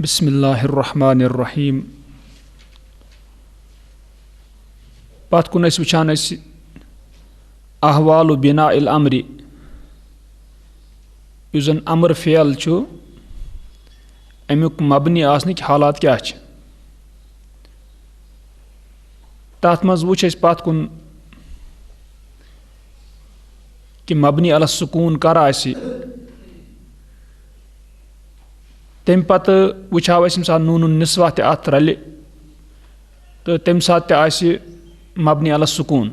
बिस्मिल्लाहिर्रहमानिर्रहीम। पत कुन वुचान अहवाल बिना इल अमरी युस जन अमर फेल अमुक मबनी आसनिक हालात क्या तथ मज वुच पत कुन कि मबनी अल सुकून कर आसि तम पत वुचाव यम सात नून निस्वा अत रल तो तम सात मबनी अल सुकून।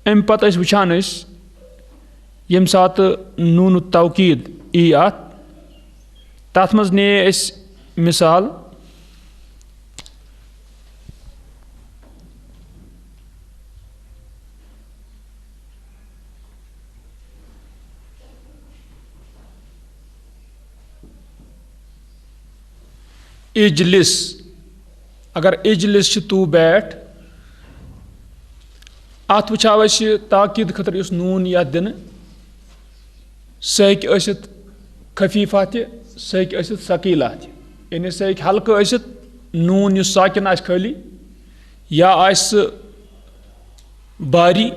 अम पत वुचान यम सात नून तौकीद ई अत तथ मज ने मिसाल इजलिस। अगर इजलिस तू बैठ अत वुचाव ताकीद खतर युस नून या दिन सह हेक खफीफा सह हेक सकीला यानी सह हेक हल्का नून युस साकिन आस खाली या आस बारी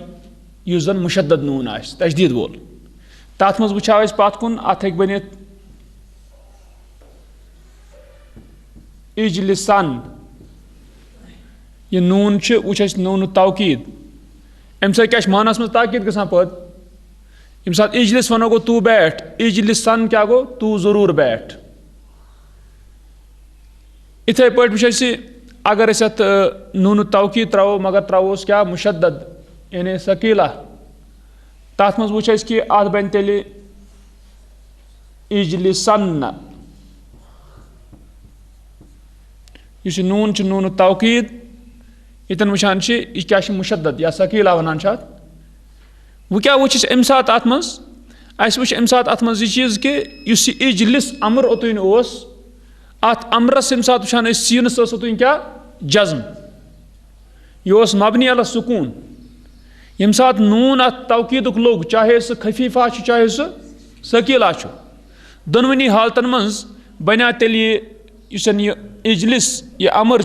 युस जन मुशद्दद नून आस तशदीद वोल। तथ मज वुचाव पत कुन अत हेक बनित इजलिसन। यह नून वुच नून तौकीद अम क्या मानस मज ताकीद गसान पद यम सात इजलिस वनो गो तू बैठ इजलिसन क्या गो तू जरूर बैठ। इथे पे वुच अगर अत नून तौकीद त्रो मगर त्रोस क्या मुशद्दद यानी सकीला तथ मज वुच कि अत बन तेल इजलिसन। इस नून नून तौकीद इतन वुचान यह क्या मुशद्दद या सकीला वनान वो क्या वुच अम सात अत मज वुच अम सात अत मज यह चीज़ कि इस इजलिस अमर ओतुन अत अमरस यम सात वुचान सीनस ओतुन क्या जज्म यह मबनी अल सुकून। यम सात नून अत तौकीद लोग चाहे सह खफीफा चाहे सह सकीला दोनवनी हालतन मज बना तेल इस इजलिस यह अमर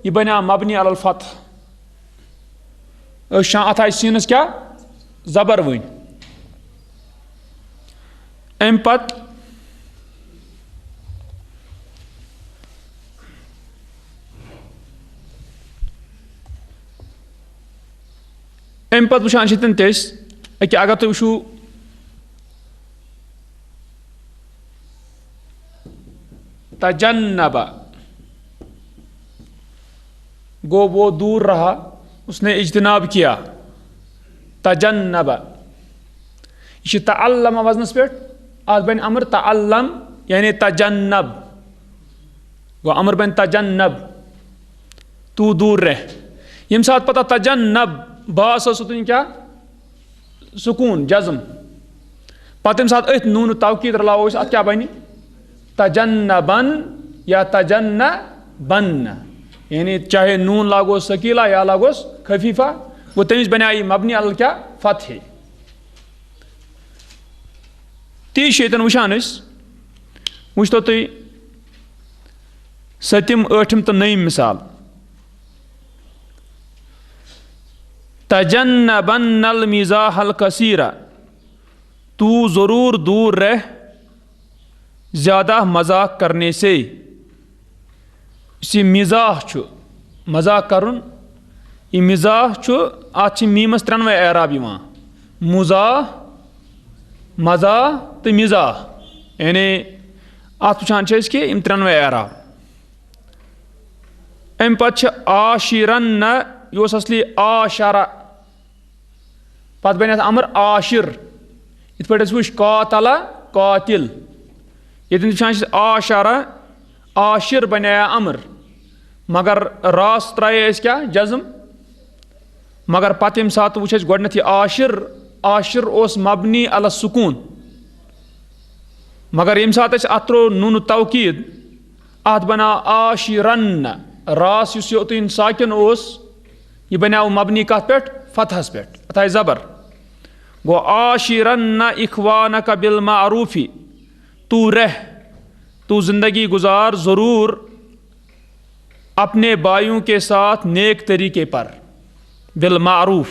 यह बना मबनी अल फतह अत आय सीनस क्या जबर वन। अम पत वुचान अगर तुम वुचु तजन्नब गो वो दूर रहा उसने इज्तिनाब किया तजन्नब। यह तअल्लम वजनस पे अत बन अमर तअल्लम यानी तजन्नब गो अमर बन तजन्नब तू दूर रह। यम सात पता तजन्नब बास ओतुन क्या सुकून जज्म पत सात अथ नून तौकीद रलावो अत क्या बन तजन्नबन या तजन्नबन यानी चाहे नून लागोस सकीला या लागोस खफीफा वो तमिस बना मबनी अल क्या फतह। ती शेतन वुचान वुच तो तुम सतम ठम तो नईम मिसाल तजन्नबन्नल मिज़ाहल कसीरा तू ज़रूर दूर रह ज़्यादा मजाक करने से। इसी मिज़ाह मजाक करुन यह मिज़ाह अत मीमस त्रेनवे एराब मुज़ाह मज़ा तो मिज़ाह यानी अत वुचान कि यम त्रेनवे एराब। अम पत आशिरन यह असली आशरा पत बन अमर आशिर इत पे वुच कातला कातिल ये वुचान आशरा आशिर बनाया अमर मगर रास त्राए क्या जज्म मगर पत यम सात वुच गोडनथ आशिर आशिर ओस मबनी अल सुकून मगर यम सात अत त्रो नून तौकीद अत बना आशिरन रास युस ओतुन साकिन ओस यह बना मबनी कत पे फतहस पे अत आय जबर गो आशिरन इखवानक बिल मारूफी तू रह तू ज़िंदगी गुजार ज़रूर अपने भाइयों के साथ नेक तरीके पर, बिल मारूफ।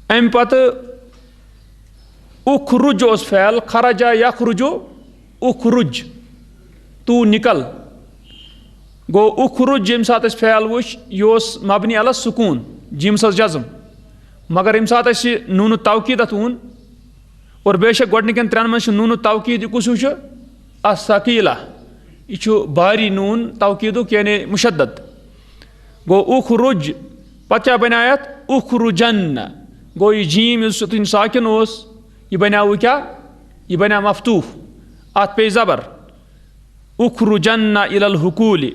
अम पत उखरुज ओस फैल, खरजा यखरुजो उखरुज, तू निकल। गो उखरुज यम सात अस फैल वुच यह मबनी अल सुकून, जिमस जज़म, मगर यम सात अस नून तवकीद अत ऊन, और बेशक गोडनिकन त्रेन मज नून तवकीद कुस असकीला, यह भारी नून तवकीदुक यानी मुशद्दद। गो उखरुज पत क्या बनायत उखरुजन, गो यह जीम तुन साकिन ओस यह बनाव क्या, यह बना मफतूह, अत पे ज़बर उखरुजन इलल हुकूल।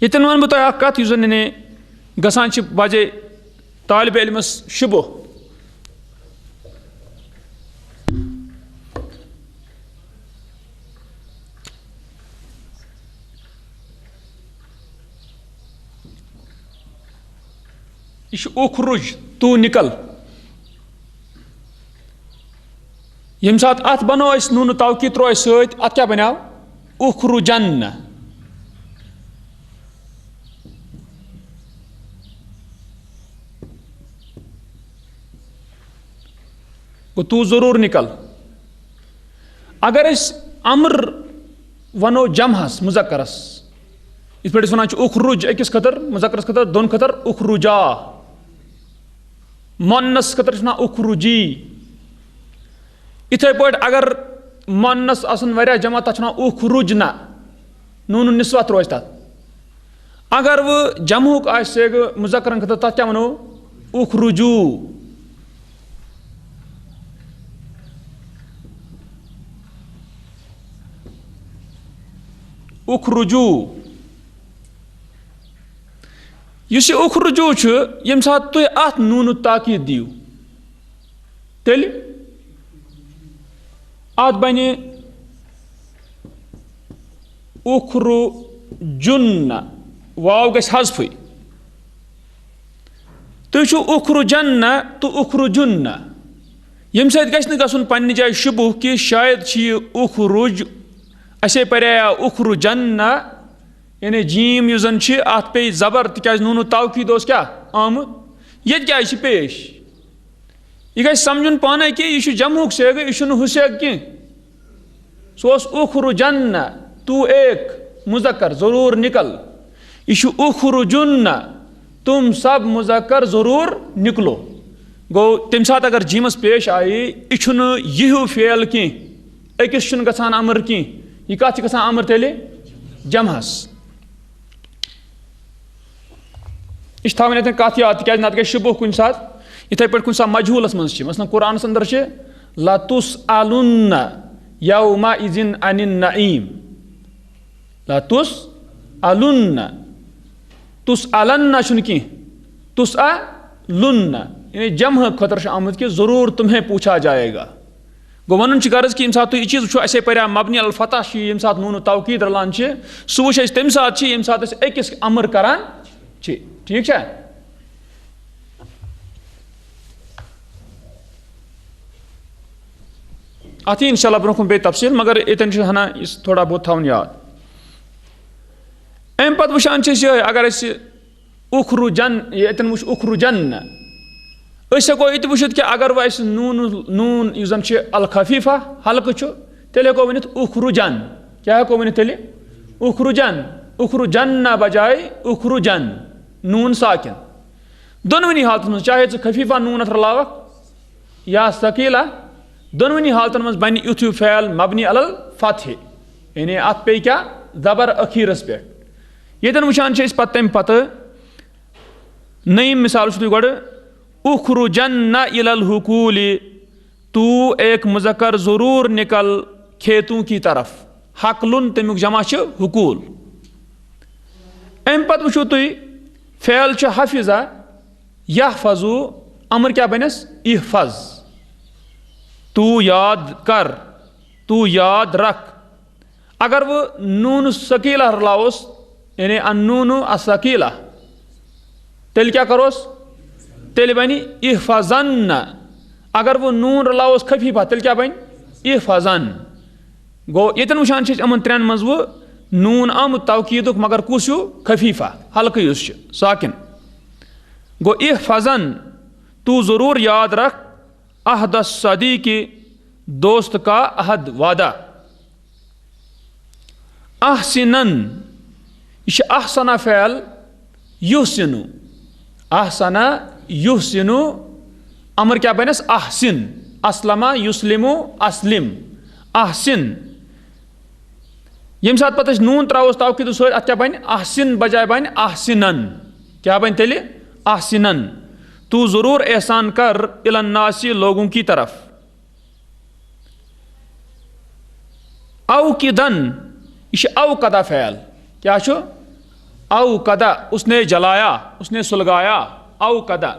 यतन वन बह तह कत जन गसान वजह तालिब इल्मस शुबह। यह उखरुज, तू निकल। यम सात अत बनो नून तवकीद त्रो सत, अत क्या बनाव उखरुजन। तू जरूर निकल। अगर अमर वनो जमहस मुजक्करस, इत पे वन उखरुज अकिस खतर, मुजक्करस खतर, दोन खतर उखरुजा, मोन्नस खतर वन उखरुजी। इथे पे अगर मोन्नस आसन वरिया जमा तथ वन उखरुजना, नून निस्वत रोज तथ। अगर वह जमहुक मुजक्करन खतर तथ क्या वनो उखरुजू। उखरुजू युस उखरुजू यम सात तुम अत नून ताकीद दियो, तेल अत बने उखरुजुन्न, वाव गस हज़्फ। तुम उखरुजन्न तो उखरुजुन्न, यम सत गस न पन्ने जाय शुबह कि शायद उखरुज असे पर्या उखरुजन्न, यानी जीम यु जन अत पे ज़बर तिक नून तवकीद क्या आमुत, ये क्या पेश। यह गई समझुन पाने कि यह जमहुक सेग, यह हुसेग कह, सो उखरुजन्न, तू एक मुजक्कर जरूर निकल। यह उखरुजुन्न, तुम सब मुजक्कर जरूर निकलो। गो तम सात अगर जीमस पेश आई, यह फेल कह, अकिस गसान अमर कह, यह कत गसान अमर तेले जमहस। यह थवन ये कत याद, क्या नत गई शुबह कुन सात, इथे पे कुन सा मजहूलस मज मसलन कुरान अंदर लतुस अलुन्न यौमा इज़िन अनिन नईम, लतुस अलुन्न, तुस अलन्न कह, तुस अलुन्न, यानी जमह खतर आमुद कि जरूर तुम्हें पूछा जाएगा। गो वन गर्ज कि सात यह चीज वो पर्या मबनी अल फतह यम सात नून तवकीद रलान सह वो तम सात यम सात अकिस अमर करान, ठीक है। अत इंशाल्लाह ब्रोह बे तफसील, मगर इतन हना थोड़ा बहुत थवन याद। अम पे वुचान अगर उखरुजन, ये वो उखरुजन, हेको ये वुचित कि अगर वह नून नून यह जन अल खफीफा हल्क तेल हेको वन उखरुजन, क्या हेको वन तेल उखरुजन, उखरुजन बजाय उखरुजन, नून साकिन। दोनवनी हालत में चाहे खफीफा नून रलावक या सकीला, दोनवनी हालतन मज बन युथ फैल मबनी अल फतह, यानी अत पे क्या ज़बर अखीरस पे। ये वुचान पत तम पत नईम मिसाल गो उखरुजन्न इलल हुकूल, तू एक मुजक्कर जरूर निकल खेतों की तरफ। हकलुन तमुक जमा हुकूल। अम पत वुचो तुम फैल हफिजा यहफजू, अमर क्या बनस इहफज, तू याद कर, तू याद रख। अगर वह नून सकीला रलाओस, यानी अनून असकीला, तेल क्या करोस तेल बन इहफज़न। अगर वो नून रलावोस खफीफा तेल क्या बन इहफज़न। गो यतन वुचान यमन त्रेन मज वो नून आमुत तवकीदुक मगर कुस खफीफा हल्कु युस साकिन। गो इहफज़न तू ज़रूर याद रख अहद सदी की दोस्त का अहद वादा। अहसिनन यह अहसना फ़ैल युहसिनु। अहसना युहसिनु अमर क्या बनस अहसिन। अस्लमा युस्लिमु अस्लिम अहसिन। यम सात पत नून त्रोस तवकीद सत अत क्या बन अहसिन बजाय बन अहसिनन। क्या बन तेल अहसिनन। तू ज़रूर एहसान कर इलन्नासी लोगों की तरफ। औकिदन यह औकदा फ़ैल क्या छो औकदा उसने जलाया उसने सुलगाया औकदा।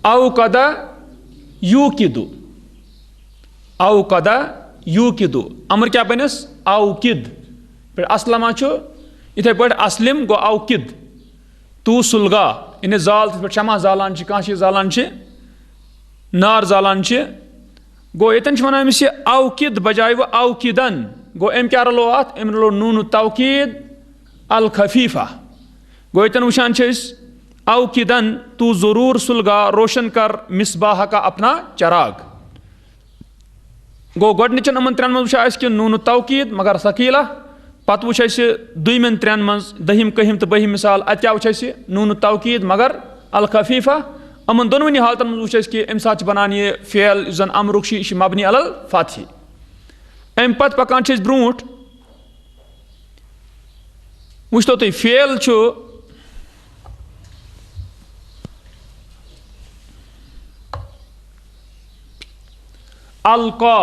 औकदा यूकिदु औकदा यूकिदु अमर क्या बनस औकिद। पे असलमा छो इथे पे असलिम गो औकिद तू सुलगा इन जाल पे शमा जालान कह जालान नार जालान गो यतन वन अमिस औकिद बजाय वो औकिदन। गो अम क्या रलो अत अम रलो नून तवकीद अल खफीफा। गो यतन वुचान औकिदन तू ज़रूर सुलगा रोशन कर मिसबाह का अपना चराग। गो गोडनिचन अमन त्रेन मज वुचा कि नून तवकीद मगर सकीला। पत वुच दुयमन त्रेन मज दहिम कहिम तो बहिम मिसाल अत क्या वुच नून तवकीद मगर अल खफीफा। अमन दोनवनी हालतन मज वुच कि अम साथ बनान ये फ़ेल जन अमरुक यह मबनी अलल फतही। अम पत पकान ब्रोट वुचतो तुम फ़ेल अलका।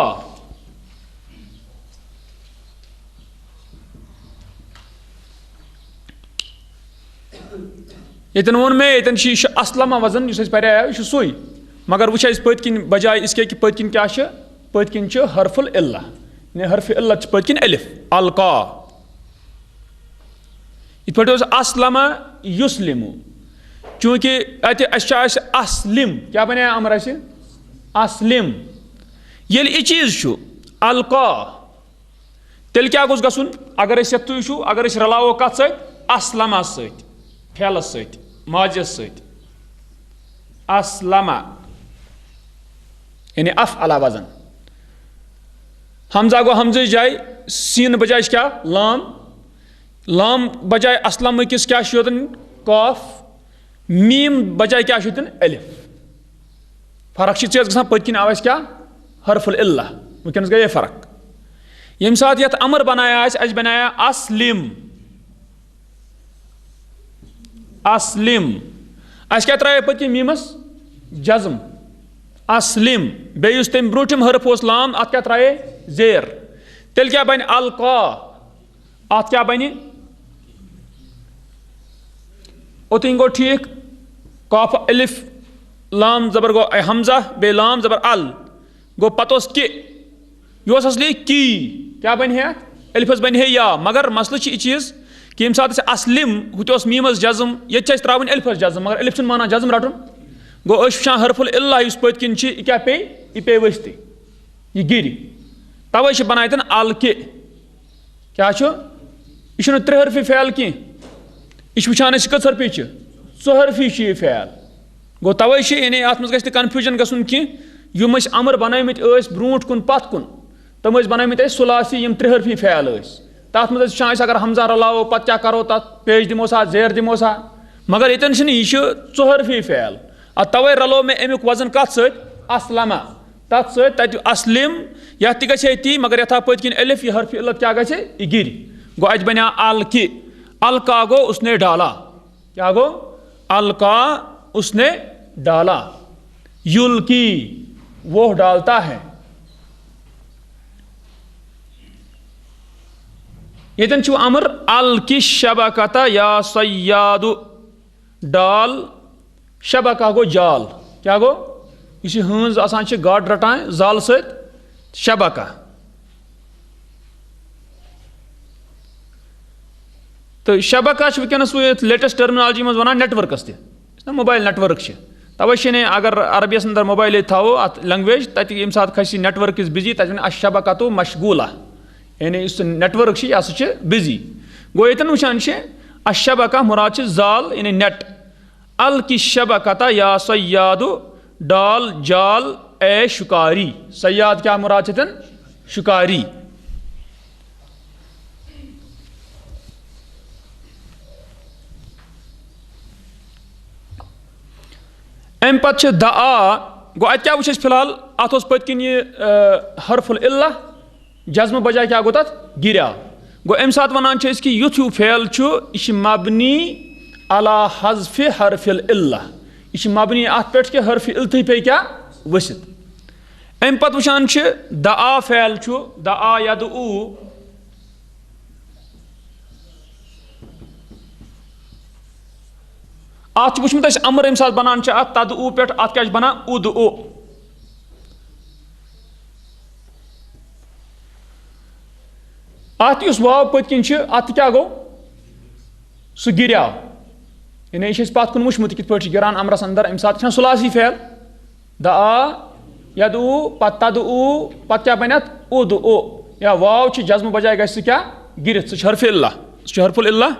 यतन वो मे यतन असलमा वजन पे यह सुई मगर वो पतकिन बजाय इसके कि पतकिन क्या पतकिन हरफुल इल्ला ने हरफ इल्ला पतकिन अलिफ अलका। इत पे असलमा युस्लिमु चूँकि अत असलिम क्या बने अमर असलिम येल यह चीज़ अलका तेल क्या गोस गसुन अगर तुम अगर रलावो कत सत असलमा सत फेलस सत माजस सत असलमा यानी अफ अला वजन। हमजा गो हमज जाय सीन बजाय क्या लाम लाम बजाय असलम किस क्या कॉफ मीम बजाय क्या अलिफ। फर्क गसान पतकिन आव क्या हरफुल इल्ला वनकस गई फ़र्क। यम सात यत अमर बनाया अस बनाया असलिम असलिम अस क्या त्रा पतकिन मीमस जज़म असलिम बेस तम ब्रूठम हरफ लाम अत क्या त्रा जेर तेल क्या बन अलका अत क्या बन ओतन गो ठीक कॉफ अलिफ लाम जबर गो हमजा बे लाम जबर अल गो पतोस कि यह असली की क्या बन है अलिफस बन है या मगर मसल यह चीज़ कि यम सात असलिम हुत मीमस जज़म ये त्रावन अलिफस जज़म मगर अलिफ माना जज़म रटन गो वुचान हरफुल इल्ला पतकिन क्या पे यह पे वस्ती यह गिर तवे बनाए तन अल कि क्या यह त्रे हरफी फ़ैल कह यह वुचान कस हरफी चुहरफी यह फ़ैल गो तवे यानी अत मज गि कन्फ्यूजन गसन कि यम अमर बनमित ब्रूट कुन पत कुन तम बनमित सुलासी यम त्रे हरफी फ़ैल तथ मज वुचान अगर हमजा रलावो पत क्या करो तथ पेश दिमो सा जेर दिमो सा मगर यतन यह चुहरफी फ़ैल तवे रलो मे अमुक वजन कत सत असलमा तथ सत असलिम यह ती मगर यथा पतकिन अलिफ यह हरफ इल्लत क्या गि गिर गो अत बना अल कि अलका गो उसने डाला क्या गो अलका उसने डाला युल्की वो डालता है। यतन अमर अल कि शबकता या सयादु डाल शबका गो जाल क्या गो इस हंज आसान गाड रटान जाल सत शबका तो शबका वनस लेटेस्ट टर्मिनोलॉजी मज वन नेटवर्कस तह मोबाइल नेटवर्क तवे अगर अरबियस अंदर मोबाइल थो अत लैंग्वेज तत ये सात खसी नेटवर्क इज बिजी तक अशबका तो मशगूला यानी इस नेटवर्क यह सह बिजी गो ये वुचान अशबका मुराद जाल यानी नेट अल कि शबकता या सयादु डाल जाल ए शिकारी सयाद क्या मुराद शिकारी अम पे दआ गो अत क्या वो फिलहाल अत पत्किन यह हरफुल इल्ला जज्म बजाय क्या गो तथ गिरा गो अम सात वनान कि युथ यू फेल यह मबनी अला हज़्फ़ हरफिल इल्ला यह मबनी अत पे कि हरफ इल्त पे क्या वसित अम पे वुचान दआ फेल दआ यदऊ अत वुचमुत अमर अम सात बनान अत तदऊ पे अत क्या बना उद ओ अत वाव पत्किन अत क्या गो सह गिरा यानी यह पत कुन वुचमुत कित पे गिरान अमरस अंदर अम सात सुलासी फेल दआ यदऊ पत तदऊ पत क्या बन उद ओ या वाव जज्म बजाय गि क्या गिरत सह हरफ इल्ला हरफुल इल्ला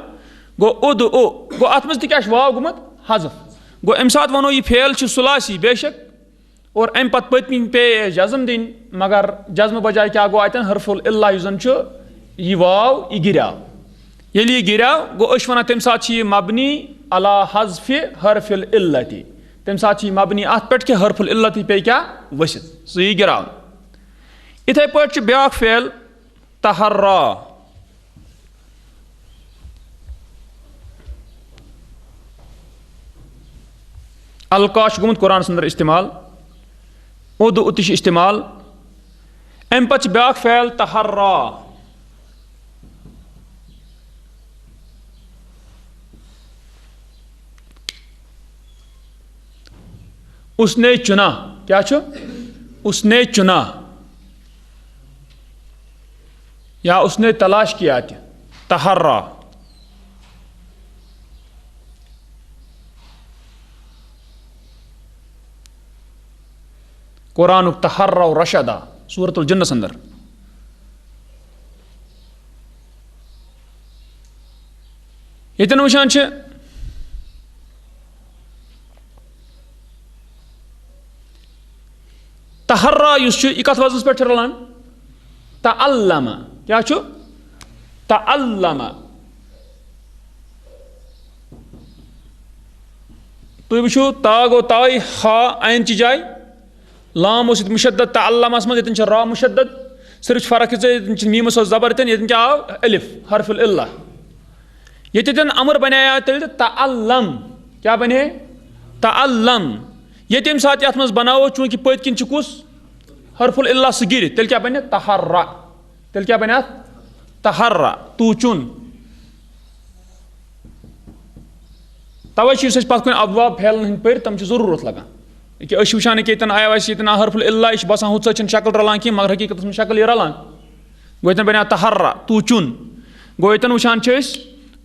गो उद ओ गो अत मज क्या वाव गुमत हज़फ गो अम सात वनो यह फेल सुलासी बेशक और अम पत पत्मी पे जज्म दिन मगर जज्म बजाय क्या गो अतन हरफुल इल्ला जन यह वाव यह गिरा ये यह गिरा गो वन तम सात यह मबनी अला हज़्फ़ हरफिल इल्लति तम सात यह मबनी अत पे कि हरफुल इल्लति पे क्या वसित सह यह गिरा इथे पे ब्या फेल तहर्रा अलकाश गुमत कुरान अंदर इस्तेमाल उद उत इस्तेमाल अम पे ब्या फेल तहर्रा उसने चुना क्या उसने चुना या उसने तलाश किया तहर्रा कुरान तहर्रा रशदा सूरतुल जिन्नस अंदर ये वुचान तहर्रा यह कत वजन पे रलान तअल्लम क्या तअल्लम तुम वो ता गो ताई हा आन ची जाय लाम मुशद्दद तअल्लमस मज ये रा मुशद्दद सिर्फ फर्क मीमस जबर ये क्या आव अलिफ हरफुल इल्ला ये अमर बनाया तेल तअल्लम क्या बने तअल्लम ये तम सात ये मज बनाओ चूंकि पत्किन कुस हरफुल इल्ला सह गिर तेल क्या बने तहर्रा तेल क्या बने तहर्रा तू चुन तवे पे अबवाब फैलन पर तम जरूरत लगान कि वुचान कि आया ये हरफुल इल्ला यह बसान हूँ सत शक्ल रलान कह मगर हकीकत में शक्ल यह रलान गो ये बने तहर्रा तू चुन गो ये वुचान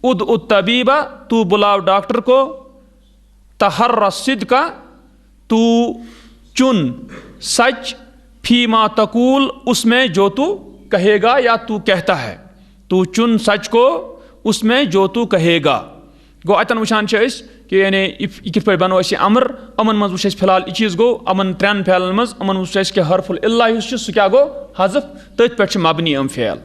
उद उद तबीबा तू बुलाव डॉक्टर को तहर्रा सिद्का तू चुन सच फीमा तकूल उसमें जो तू कहेगा या तू कहता है तू चुन सच को उसमें जो तू कहेगा गो अतन वुचान कि यानी कित पे बनो अमर अमन मज वो फिलहाल यह चीज़ गो अमन त्रेन फैलन मज अमन वो कि हरफुल इल्ला सह क्या गो हज़फ तथ पे मबनी फेल।